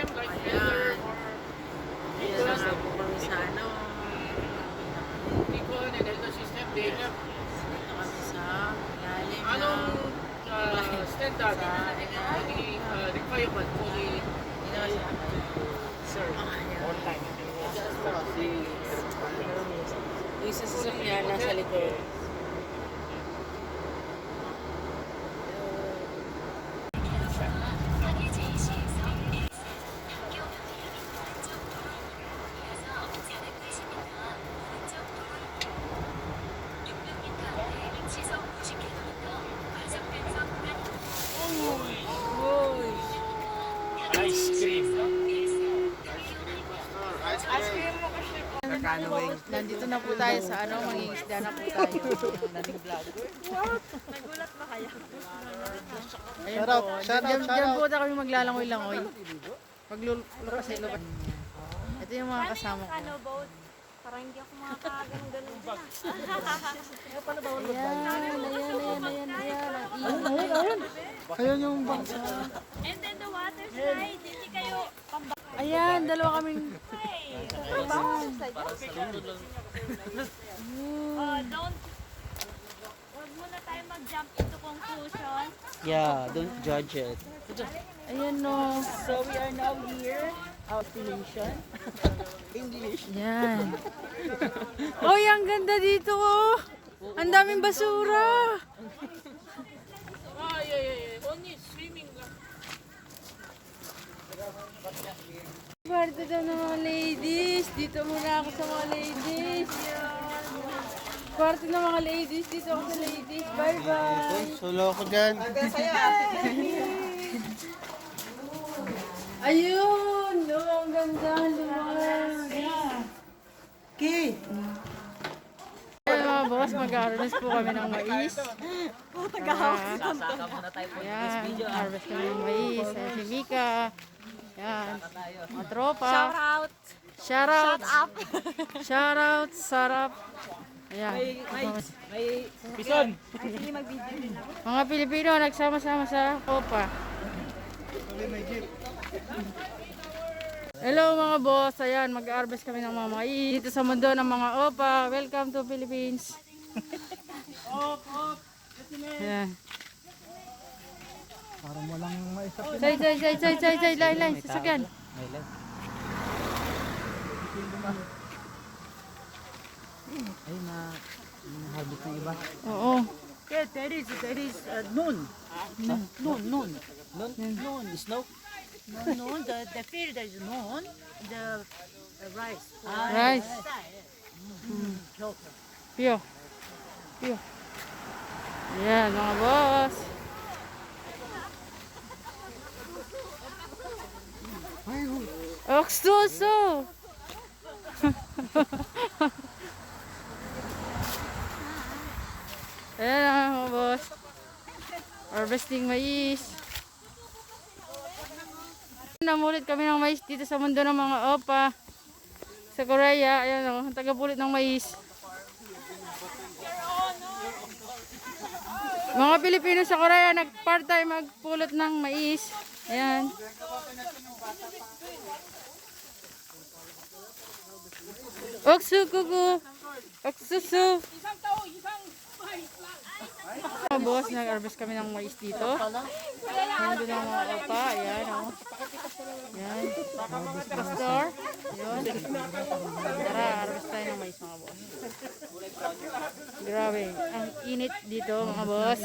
system like Ayan. Ayan, Econ, nasa po kami sa ano. Econ and Eldo system, they have Dito kami sa ilalim anong ng standard sa requirement for the sir all time. yung isa sa sasakyan nasa likod. Ice cream. Nandito na po tayo sa ano, mangingisda na po tayo. Nating vlog. Nagulat ba kaya? Ayun po, dyan po na kami maglalangoy-langoy. Maglulukasay lukas. Ito yung mga kasama ko. Ano, boat? Parang hindi ako makakaganon-ganon din. Ayun yung bangsa. And then the water slide, hindi kayo pambak. Ayan, dalawa kaming... Don't, wag muna tayo mag-jump into conclusion. Yeah, don't judge it. Ayan no. So we are now here. Our destination. English. Yan. Oh, ang ganda dito oh. Ang daming basura. Yeah. Only swimming lang. Parte daw ng mga ladies. Dito muna ako sa mga ladies. Parte ng mga ladies. Dito ako sa ladies. Bye-bye. Solo ko dyan. Ayun! Oh, ang ganda. Luwag. Okay. Ayun mga boss, mag-harvest po kami ng mais. Sasaka muna tayo po Ayan, harvest kami ng mais. Ayan si Mika. Ayan, mga tropa. Shout out! Shout out! Shout out! Sarap! Ayan. May pison. Mga Pilipino nagsama-sama sa Copa. Hello mga boss, ayan mag-harvest kami ng mga mais dito sa mundo ng mga opa. Welcome to Philippines. Ayan. Parang walang maisap. Say, lain, sasakyan. Ay, harvest ng iba. Oo. Yeah, there is noon. Noon. Snow? No, the field is known, the rice. Rice. Pio. Ayan mga boss. Oksuso. Ayan mga boss. Harvesting mais. Namulit kami ng mais dito sa mundo ng mga opa. Sa Korea, ayan o, tagapulit ng mais. Mga Pilipino sa Korea nag-part-time magpulot ng mais. Ayan. Oksukuku. Oksusu. Mga boss, nag-harvest kami ng mais dito. Mundo ng mga opa. Ayan o. Ayan. Pastor. Ayan. Tara, harvest tayo ng mais mga boss. Grabe. Ang init dito mga boss.